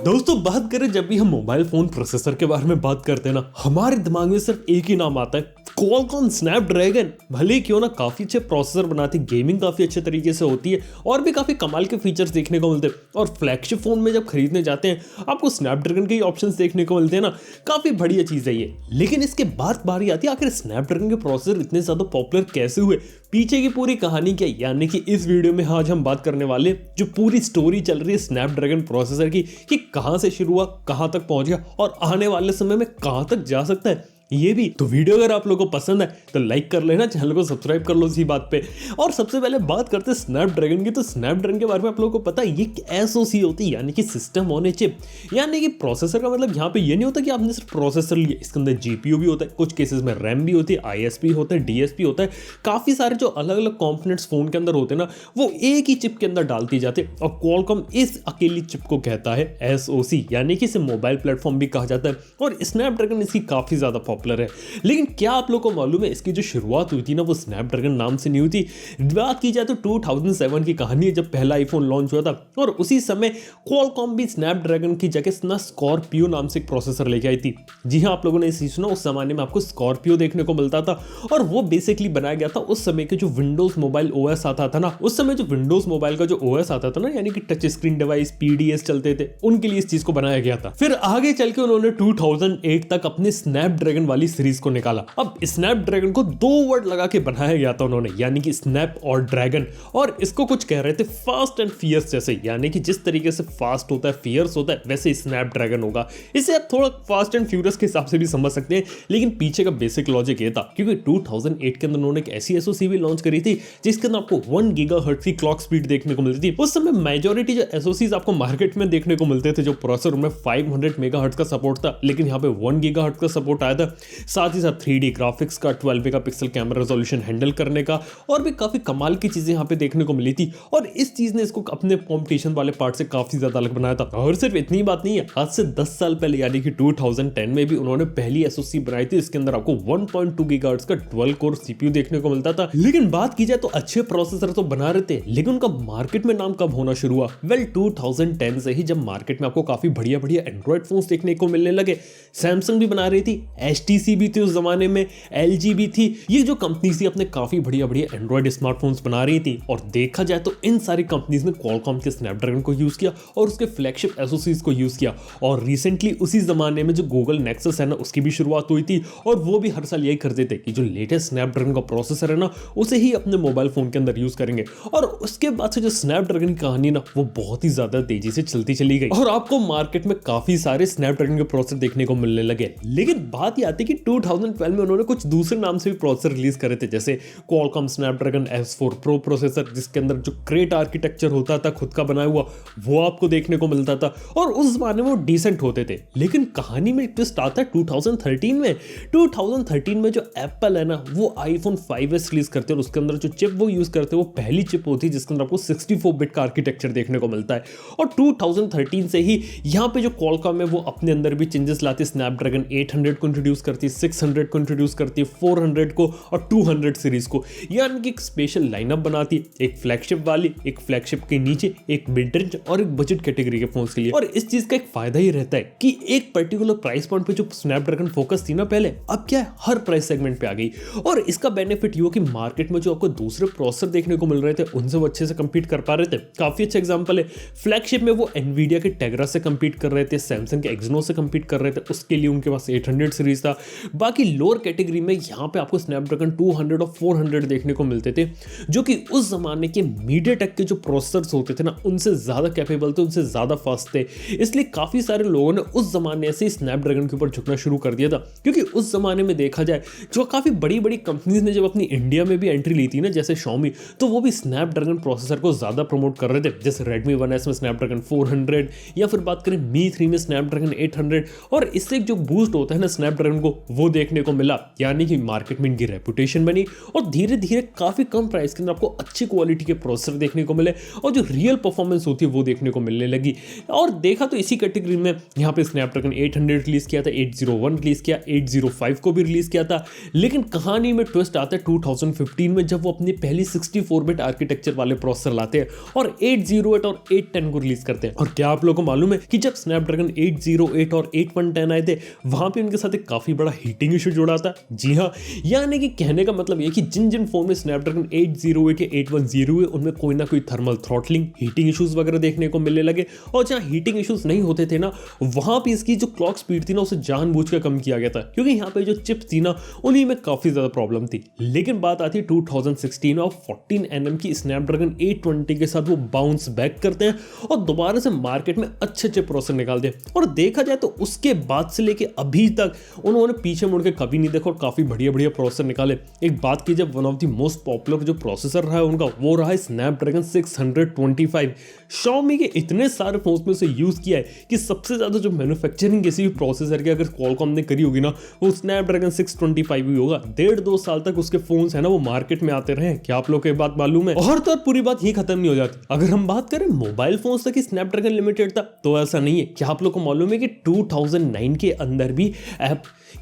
दोस्तों बात करें जब भी हम मोबाइल फोन प्रोसेसर के बारे में बात करते हैं ना, हमारे दिमाग में सिर्फ एक ही नाम आता है, क्वालकॉम स्नैपड्रैगन। भले ही क्यों ना काफी अच्छे प्रोसेसर बनाती, गेमिंग काफी अच्छे तरीके से होती है और भी काफी कमाल के फीचर्स देखने को मिलते हैं। और फ्लैगशिप फोन में जब खरीदने जाते हैं आपको स्नैपड्रैगन के ही ऑप्शंस देखने को मिलते हैं ना, काफी बढ़िया चीज है ये। लेकिन इसके बाद बारी आती है आखिर स्नैपड्रैगन के प्रोसेसर इतने ज्यादा पॉपुलर कैसे हुए, पीछे की पूरी कहानी क्या, यानी कि इस वीडियो में आज हम बात करने वाले जो पूरी स्टोरी चल रही है स्नैपड्रैगन प्रोसेसर की, कि कहां से शुरू हुआ, कहां तक पहुंच गया और आने वाले समय में कहां तक जा सकता है ये भी। तो वीडियो अगर आप लोगों को पसंद है तो लाइक कर लेना, चैनल को सब्सक्राइब कर लो इसी बात पे। और सबसे पहले बात करते हैं स्नैपड्रैगन की। तो स्नैपड्रैगन के बारे में आप लोगों को पता है ये एसओसी होती है, यानी कि सिस्टम ऑन ए चिप। यानी कि प्रोसेसर का मतलब यहाँ पे ये नहीं होता कि आपने सिर्फ प्रोसेसर लिया, इसके अंदर जीपीयू भी होता है, कुछ केसेस में रैम भी होती है, आईएसपी होता है, डीएसपी होता है। काफी सारे जो अलग अलग कॉम्पोनेंट्स फोन के अंदर होते हैं ना, वो एक ही चिप के अंदर डालती जाते हैं। और क्वालकॉम इस अकेली चिप को कहता है एसओसी, यानी कि इसे मोबाइल प्लेटफॉर्म भी कहा जाता है। और स्नैपड्रैगन इसकी काफी ज्यादा पॉपुलर है। लेकिन क्या आप लोगों को मालूम है इसकी जो शुरुआत हुई थी ना, वो स्नैपड्रैगन नाम से नहीं हुई थी। बात की जाए तो 2007 की कहानी है, जब पहला आईफोन लॉन्च हुआ था। और उसी समय क्वालकॉम भी स्नैपड्रैगन की जगह ना स्कॉर्पियो नाम से एक प्रोसेसर लेके आई थी। जी हाँ, आप लोगों ने इसी सुना, उस जमाने में आपको स्कॉर्पियो देखने को मिलता था। और वो बेसिकली बनाया गया था उस समय के जो विंडोज मोबाइल ओएस आता था ना, उस समय जो विंडोज मोबाइल का जो ओएस आता था ना, यानी कि टच स्क्रीन डिवाइस पीडीएस चलते थे, उनके लिए इस चीज को बनाया गया था। फिर आगे चल के उन्होंने 2008 तक अपने स्नैपड्रैगन वाली सीरीज को निकाला। अब स्नैपड्रैगन को दो वर्ड लगा के बनाया गया था उन्होंने, यानी कि स्नैप और ड्रैगन। और इसको कुछ कह रहे थे फास्ट एंड फियर्स जैसे, यानी कि जिस तरीके से फास्ट होता है, फियर्स होता है, वैसे स्नैपड्रैगन होगा। इसे आप थोड़ा फास्ट एंड फ्यूरियस के हिसाब से भी समझ सकते हैं, लेकिन पीछे का बेसिक लॉजिक ये था क्योंकि 2008 के अंदर उन्होंने एक ऐसी एसओसी भी लॉन्च करी थी जिसके अंदर आपको 1 गीगाहर्ट्ज की क्लॉक स्पीड देखने को मिलती थी। उस समय मेजॉरिटी जो एसओसीज आपको मार्केट में देखने को मिलते थे जो प्रोसेसर, उनमें 500 मेगाहर्ट्ज का सपोर्ट था, लेकिन यहाँ पे 1 गीगाहर्ट्ज का सपोर्ट आया था। साथ ही साथ 3D ग्राफिक्स का, 12 मेगापिक्सल कैमरा रेजोल्यूशन हैंडल करने का, और भी काफी कमाल की चीजें यहाँ पे देखने को मिली थी। और इस चीज ने इसको अपने कॉम्पिटिशन वाले पार्ट से काफी ज्यादा अलग बनाया था। और सिर्फ इतनी बात नहीं है, आज से 10 साल पहले यानी कि 2010 में भी उन्होंने पहली एसओसी बनाई थी, इसके अंदर आपको 1.2 गीगाहर्ट्ज का 12 कोर सीपीयू देखने को मिलता था। लेकिन बात की जाए तो अच्छे प्रोसेसर तो बना रहे थे, लेकिन उनका मार्केट में नाम कब होना शुरू हुआ? वेल 2010 से ही, जब मार्केट में आपको काफी बढ़िया बढ़िया एंड्रॉइड फोन्स देखने को मिलने लगे। सैमसंग भी बना रही थी, एचटीसी भी थी उस जमाने में, एलजी भी थी। ये जो कंपनी थी अपने काफी बढ़िया बढ़िया एंड्रॉइड स्मार्टफोन्स बना रही थी। और देखा जाए तो इन सारी कंपनीज ने क्वालकॉम के स्नैपड्रैगन को यूज किया और उसके फ्लैगशिप एसओसीज को यूज किया। और रिसेंटली उसी जमाने में जो गूगल नेक्सस है ना, उसकी भी शुरुआत हुई थी। और वो भी हर साल यही करते थे कि जो लेटेस्ट स्नैपड्रैगन का प्रोसेसर है ना, उसे ही अपने मोबाइल फोन के अंदर यूज करेंगे। और उसके बाद से जो स्नैपड्रैगन की कहानी ना, वो बहुत ही ज्यादा तेजी से चलती चली गई और आपको मार्केट में काफी सारे स्नैपड्रैगन के प्रोसेसर देखने को मिलने लगे। लेकिन बात ये आती है कि 2012 में उन्होंने कुछ दूसरे नाम से भी प्रोसेसर रिलीज करे थे, जैसे Qualcomm Snapdragon S4 pro processor, जिसके अंदर जो क्रेट आर्किटेक्चर होता था खुद का बनाया हुआ, वो आपको देखने को मिलता था। और उस जमाने में वो डिसेंट होते थे। लेकिन कहानी में ट्विस्ट आता है 2013 में। 2013 में जो एप्पल है ना, वो आईफोन 5s रिलीज करते हैं और उसके अंदर जो चिप वो यूज करते हैं वो पहली चिप होती है जिसके अंदर आपको 64 बिट का आर्किटेक्चर देखने को मिलता है। और 2013 से ही यहाँ पे जो क्वालकॉम है वो अपने अंदर भी चेंजेस लाती है। स्नैपड्रैगन 800 को इंट्रोड्यूस करती है, 600 को इंट्रोड्यूस करती है, 400 को और 200 सीरीज को, यानी कि एक स्पेशल लाइनअप बनाती है, एक फ्लैगशिप वाली, एक फ्लैगशिप के नीचे, एक मिड रेंज और एक बजट कैटेगरी के फोन्स के लिए। और इस चीज का एक फायदा ही रहता है कि एक पर्टिकुलर प्राइस पॉइंट पे जो स्नैपड्रैगन फोकस थी ना पहले, अब क्या है, हर प्राइस सेगमेंट पे आ गई। और इसका बेनिफिट ये हो कि मार्केट में जो आपको दूसरे प्रोसेसर देखने को मिल रहे थे उनसे वो अच्छे से कंपीट कर पा रहे थे। काफी अच्छा एग्जांपल है, फ्लैगशिप में वो एनवीडिया के टेग्रा से कंपीट कर रहे थे, सैमसंग के एक्सिनोस से कंपीट कर रहे थे, उसके लिए उनके पास 800 सीरीज था। बाकी लोअर कैटेगरी में यहाँ पे आपको स्नैपड्रैगन 200 और 400 देखने को मिलते थे, जो कि उस जमाने के मीडियाटेक के जो प्रोसेसर्स होते थे ना, उनसे ज्यादा कैपेबल थे, उनसे ज्यादा फास्ट थे। इसलिए काफी सारे लोगों ने उस जमाने से स्नैपड्रैगन के ऊपर झुकना शुरू कर दिया था। क्योंकि उस जमाने में देखा जाए जो काफी बड़ी बड़ी कंपनीज ने जब अपनी इंडिया में भी एंट्री ली थी ना, जैसे Xiaomi, तो वो भी स्नैपड्रैगन प्रोसेसर को ज्यादा प्रमोट कर रहे थे। जैसे Redmi 1S में स्नैपड्रैगन 400, या फिर बात करें Mi 3 में स्नैपड्रैगन 800। और इससे जो बूस्ट होता है ना स्नैपड्रैगन हमको वो देखने को मिला, यानी कि मार्केट में इनकी रेपुटेशन बनी और धीरे धीरे काफी कम प्राइस के अंदर आपको अच्छी क्वालिटी के प्रोसेसर देखने को मिले और जो रियल परफॉर्मेंस होती है वो देखने को मिलने लगी। और देखा तो इसी कैटेगरी में यहाँ पे स्नैपड्रैगन 800 रिलीज किया था, 801 रिलीज किया, 805 को भी रिलीज किया था। लेकिन कहानी में ट्विस्ट आता है 2015 में, जब वो अपनी पहली 64 बिट आर्किटेक्चर वाले प्रोसेसर लाते हैं और 808 और 810 को रिलीज करते हैं। और क्या आप लोगों को मालूम है कि जब स्नैपड्रैगन 808 और 8110 आए थे वहां पे उनके साथ एक काफी बड़ा हीटिंग इशू जुड़ा था। जी हाँ, यानी कि कहने का मतलब ये कि जिन जिन फोन में स्नैपड्रैगन 808 या 810 है उनमें कोई ना कोई थर्मल थ्रॉटलिंग, हीटिंग इश्यूज वगैरह देखने को मिलने लगे। और जहां हीटिंग इश्यूज नहीं होते थे ना, वहां पे इसकी जो क्लॉक स्पीड थी ना उसे जानबूझकर कम किया गया था, क्योंकि यहाँ पे जो चिप्स थी ना उन्हीं में काफी ज्यादा प्रॉब्लम थी। लेकिन बात आती है 2016 और 14nm की स्नैपड्रैगन 820 के साथ वो बाउंस बैक करते हैं और दोबारा से मार्केट में अच्छे अच्छे प्रोसेसर निकालते हैं। और देखा जाए तो उसके बाद से लेके अभी तक उन्होंने पीछे मुड़ के कभी नहीं देखा और काफी बढ़िया बढ़िया प्रोसेसर निकाले। एक बात की, जब one of the most popular जो प्रोसेसर रहा है उनका वो रहा है स्नैपड्रैगन 625। Xiaomi के इतने सारे फोन्स में उसे यूज किया है कि सबसे ज्यादा जो मैन्युफैक्चरिंग किसी भी प्रोसेसर की अगर Qualcomm ने करी होगी ना वो स्नैपड्रैगन 625 ही होगा। 1.5-2 साल तक उसके फोन्स है ना वो मार्केट में आते रहे। क्या आप लोग को बात मालूम है? और तो पूरी बात ही खत्म नहीं हो जाती। अगर हम बात करें मोबाइल फोन्स तक स्नैपड्रैगन लिमिटेड था तो ऐसा नहीं है। क्या आप लोग को मालूम है कि 2009 के अंदर भी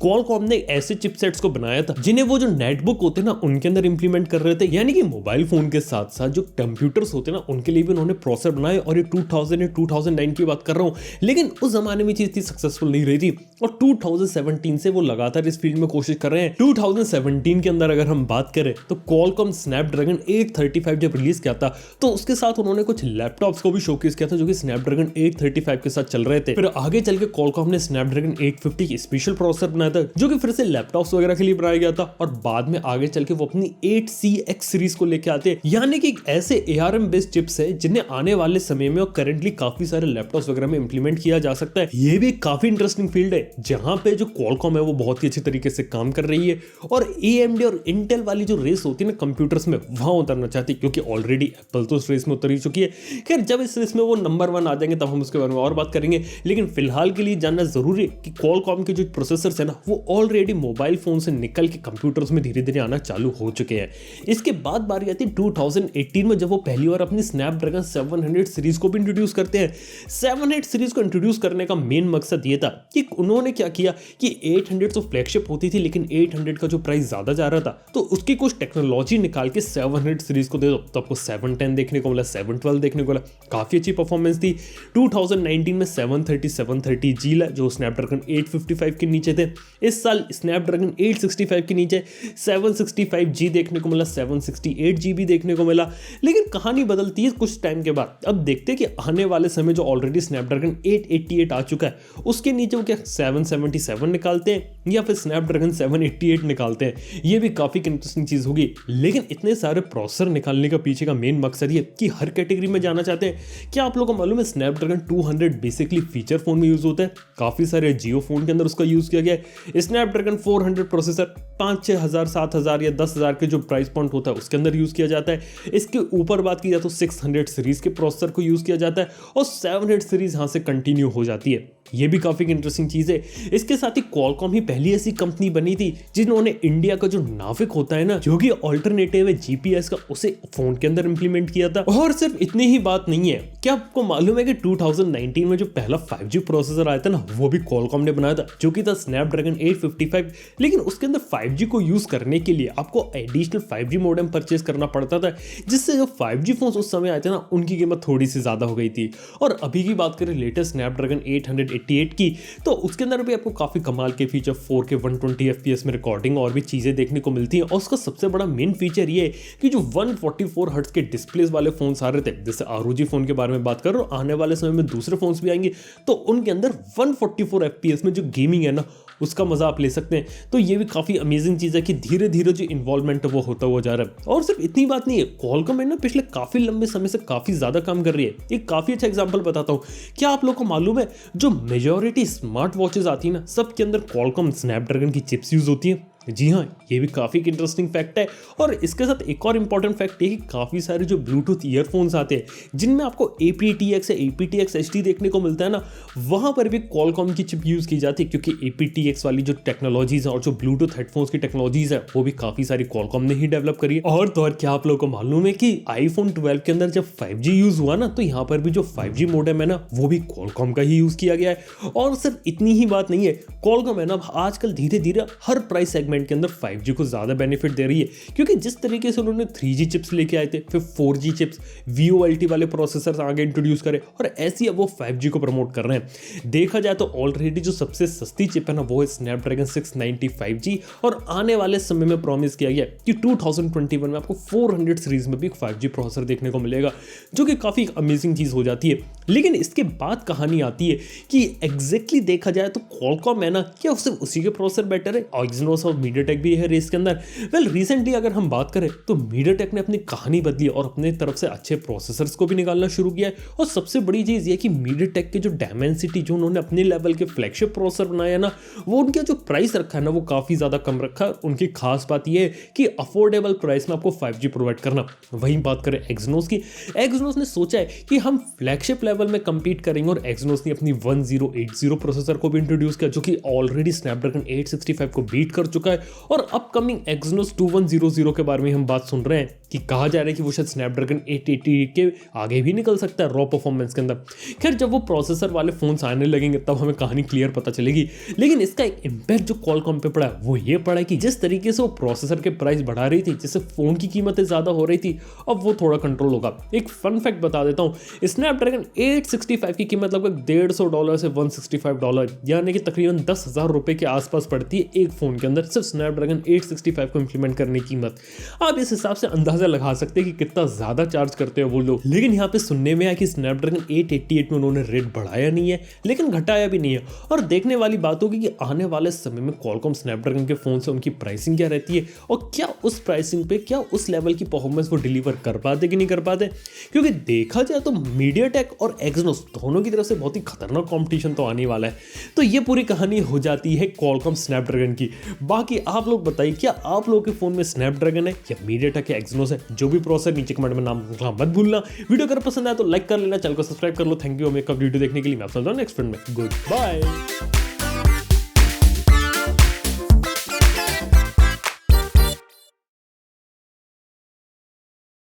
Qualcomm ने ऐसे चिपसेट्स को बनाया था जिन्हें वो जो नेटबुक होते ना उनके अंदर इंप्लीमेंट कर रहे थे, यानी कि मोबाइल फोन के साथ साथ जो कंप्यूटर्स होते ना उनके लिए भी उन्होंने प्रोसेसर बनाए। और ये 2000 या 2009 की बात कर रहा हूं, लेकिन उस जमाने में चीज इतनी सक्सेसफुल नहीं रही थी और 2017 से वो लगातार इस फील्ड में कोशिश कर रहे हैं। 2017 के अंदर अगर हम बात करें तो Qualcomm स्नैपड्रैगन 835 जब रिलीज किया था तो उसके साथ उन्होंने कुछ लैपटॉप्स को भी शोकेस किया था जो कि स्नैपड्रैगन 835 के साथ चल रहे थे। फिर आगे चल के Qualcomm ने स्नैपड्रैगन 850 की स्पेशल प्रोसेसर बनाया था जो कि फिर से लैपटॉप्स वगैरह के लिए बनाया गया था। और बाद में आगे चल के वो अपनी 8CX सीरीज को लेके आते हैं, यानी कि ऐसे ARM बेस्ड चिप्स है जिन्हें आने वाले समय में और करंटली काफी सारे लैपटॉप्स वगैरह में इंप्लीमेंट किया जा सकता है। ये भी काफी इंटरेस्टिंग फील्ड है जहां पे जो Qualcomm है वो बहुत ही अच्छी तरीके से काम कर रही है और AMD और Intel वाली जो रेस होती है ना कंप्यूटर्स में वहां उतरना चाहती है, क्योंकि ऑलरेडी एप्पल तो इस रेस में उतर ही चुकी है। खैर जब इस रेस में वो नंबर 1 आ जाएंगे तब हम उसके बारे में और बात करेंगे, लेकिन फिलहाल के लिए जानना जरूरी है कि Qualcomm के जो प्रोसेसर्स है ना वो ऑलरेडी मोबाइल फोन से निकल के कंप्यूटर्स में धीरे धीरे आना चालू हो चुके हैं। इसके बाद बारी आती है 2018 में जब वो पहली बार अपनी स्नैपड्रैगन 700 सीरीज को भी इंट्रोड्यूस करते हैं। 700 सीरीज को इंट्रोड्यूस करने का मेन मकसद ये था कि उन्होंने क्या किया कि 800 तो फ्लैगशिप होती थी लेकिन 800 का जो प्राइस ज्यादा जा रहा था तो उसकी कुछ टेक्नोलॉजी निकाल के 700 सीरीज को दे दो। तो आपको 710 देखने को मिला, 712 देखने को मिला, काफी अच्छी परफॉर्मेंस थी। 2019 में 730G जो स्नैपड्रैगन 855 के नीचे थे। इस साल स्नैपड्रैगन 865 के नीचे 765G देखने को मिला, 768G भी देखने को मिला। लेकिन कहानी बदलती है कुछ टाइम के बाद। अब देखते हैं कि आने वाले समय जो ऑलरेडी स्नैपड्रैगन 888 आ चुका है उसके नीचे वो क्या 777 निकालते हैं या फिर स्नैपड्रैगन 788 निकालते हैं। ये भी काफी इंटरेस्टिंग चीज होगी। लेकिन इतने सारे प्रोसेसर निकालने का पीछे का मेन मकसद ये कि हर कैटेगरी में जाना चाहते हैं। क्या आप लोगों को मालूम है स्नैपड्रैगन 200 बेसिकली फीचर फोन में यूज होता है, काफी सारे जियो फोन के अंदर उसका यूज किया गया है। स्नैपड्रैगन 400 प्रोसेसर 5-6 हज़ार 7 हज़ार या 10 हज़ार के जो प्राइस पॉइंट होता है उसके अंदर यूज किया जाता है। इसके ऊपर बात की जाए तो 600 सीरीज के प्रोसेसर को यूज किया जाता है और 700 सीरीज यहां से कंटिन्यू हो जाती है। ये भी काफी इंटरेस्टिंग चीज है। इसके साथ ही Qualcomm ही पहली ऐसी कंपनी बनी थी जिन्होंने इंडिया का जो नाविक होता है ना जो कि ऑल्टरनेटिव है GPS का, उसे फोन के अंदर इंप्लीमेंट किया था। और सिर्फ इतनी ही बात नहीं है, क्या आपको मालूम है कि 2019 में जो पहला 5G प्रोसेसर आया था ना वो भी Qualcomm ने बनाया था जो कि था स्नैपड्रैगन 855। लेकिन उसके अंदर 5G को यूज करने के लिए आपको एडिशनल 5G मॉडेम परचेज करना पड़ता था, जिससे जो 5G फोन उस समय आए थे ना उनकी कीमत थोड़ी सी ज्यादा हो गई थी। और अभी की बात करें लेटेस्ट स्नैपड्रैगन 888 की तो उसके अंदर भी आपको काफी कमाल के फीचर 4K 120 FPS में रिकॉर्डिंग और भी चीजें देखने को मिलती हैं। और उसका सबसे बड़ा मेन फीचर ये है कि जो 144 हर्ट्ज के डिस्प्लेस वाले फोन्स आ रहे थे, जैसे ROG फोन के बारे में बात कर रहा हूं, आने वाले समय में दूसरे फोन्स भी आएंगे तो उनके अंदर 144 FPS में जो गेमिंग है ना उसका मजा आप ले सकते हैं। तो ये भी काफी अमेजिंग चीज है कि धीरे धीरे जो इन्वॉल्वमेंट है वो होता हुआ जा रहा है। और सिर्फ इतनी बात नहीं है, Qualcomm है ना पिछले काफी लंबे समय से काफी ज्यादा काम कर रही है। एक काफी अच्छा एग्जांपल बताता हूँ। क्या आप लोगों को मालूम है जो मेजॉरिटी स्मार्ट वॉचेस आती है ना सबके अंदर Qualcomm स्नैपड्रैगन की चिप्स यूज होती है। जी हाँ, ये भी काफ़ी इंटरेस्टिंग फैक्ट है। और इसके साथ एक और इम्पॉर्टेंट फैक्ट है कि काफ़ी सारे जो ब्लूटूथ ईयरफोन्स आते हैं जिनमें आपको aptX या aptX HD देखने को मिलता है ना, वहाँ पर भी Qualcomm की चिप यूज़ की जाती है, क्योंकि aptX वाली जो टेक्नोलॉजीज़ है और जो ब्लूटूथ हेडफोन्स की टेक्नोलॉजीज़ है वो भी काफ़ी सारी Qualcomm ने ही डेवलप करी है। और तो और क्या आप लोगों को मालूम है कि iPhone 12 के अंदर जब 5G यूज़ हुआ ना, तो यहाँ पर भी जो 5G मॉडेम है ना, वो भी Qualcomm का ही यूज़ किया गया है। और सिर्फ इतनी ही बात नहीं है, Qualcomm है ना आजकल धीरे धीरे हर प्राइस सेगमेंट के अंदर 5G को ज़्यादा बेनिफिट दे रही है, क्योंकि जिस तरीके से उन्होंने 3G चिप्स लेके आए थे, फिर 4G चिप्स, VoLTE वाले प्रोसेसर्स आगे इंट्रोड्यूस करे, और ऐसे अब वो 5G को प्रमोट कर रहे हैं। देखा जाए तो ऑलरेडी जो सबसे सस्ती चिप है ना, वो है स्नैपड्रैगन 690 5G, और आने वाले समय में प्रॉमिस किया गया कि 2021 में आपको 400 सीरीज में भी 5G प्रोसेसर देखने को मिलेगा, जो कि काफ़ी अमेजिंग चीज़ हो जाती है। लेकिन इसके बाद कहानी आती है कि एग्जैक्टली देखा जाए तो Qualcomm है ना, क्या सिर्फ उसी के प्रोसेसर बेटर है? Exynos और MediaTek भी है रेस के अंदर। वेल रिसेंटली अगर हम बात करें तो MediaTek ने अपनी कहानी बदली और अपने तरफ से अच्छे प्रोसेसर्स को भी निकालना शुरू किया है। और सबसे बड़ी चीज़ ये कि MediaTek के जो Dimensity जो उन्होंने अपने लेवल के फ्लैगशिप प्रोसेसर बनाया ना, वो उनका जो प्राइस रखा है ना, वो काफ़ी ज़्यादा कम रखा है। उनकी खास बात ये है कि अफोर्डेबल प्राइस में आपको 5G प्रोवाइड करना। वहीं बात करें Exynos की, Exynos ने सोचा है कि हम फ्लैगशिप लेवल में कंपीट करेंगे, और Exynos ने अपनी 1080 प्रोसेसर को भी इंट्रोड्यूस किया, जो कि ऑलरेडी स्नैपड्रैगन 865 को बीट कर चुका है। और अपकमिंग Exynos 2100 के बारे में हम बात सुन रहे हैं कि कहा जा रहा है कि वो शायद स्नैपड्रैगन 888 के आगे भी निकल सकता है रॉ परफॉर्मेंस के अंदर। खैर, जब वो प्रोसेसर वाले फोन्स आने लगेंगे तब हमें कहानी क्लियर पता चलेगी। लेकिन इसका एक इंपैक्ट जो Qualcomm पे पड़ा है वो ये पड़ा है कि जिस तरीके से वो प्रोसेसर के प्राइस बढ़ा रही थी, जिससे फोन की कीमतें ज़्यादा हो रही थी, अब वो थोड़ा कंट्रोल होगा। एक फन फैक्ट बता देता हूँ, स्नैपड्रैगन 865 की कीमत लगभग $150 से $165, यानी कि तकरीबन 10,000 रुपए के आसपास पड़ती है एक फोन के अंदर सिर्फ स्नैपड्रैगन 865 को इंप्लीमेंट करने की कीमत। आप इस हिसाब से अंदाजा लगा सकते हैं कि कितना ज्यादा चार्ज करते हैं वो लोग। लेकिन यहाँ पे सुनने में आया कि स्नैपड्रैगन 888 में उन्होंने रेट बढ़ाया नहीं है, लेकिन घटाया भी नहीं है। और देखने वाली बात होगी कि आने वाले समय में Qualcomm स्नैपड्रैगन के फोन से उनकी प्राइसिंग क्या रहती है, और क्या उस प्राइसिंग पे क्या उस लेवल की परफॉर्मेंस वो डिलीवर कर पाते कि नहीं कर पाते। क्योंकि देखा जाए तो MediaTek और Exynos दोनों की तरफ से बहुत ही खतरनाक कंपटीशन तो आने वाला है। तो ये पूरी कहानी हो जाती है Qualcomm स्नैपड्रैगन की। बाकी आप लोग बताइए, क्या आप लोगों के फोन में स्नैपड्रैगन है या MediaTek या Exynos है? जो भी प्रोसेसर नीचे कमेंट में नाम लिखना मत भूलना। वीडियो अगर पसंद आया तो लाइक कर लेना, चैनल को सब्सक्राइब कर लो। थैंक यू हमें कब वीडियो देखने के लिए। मैं आपसे नेक्स्ट फ्रेंड में गुड बाय।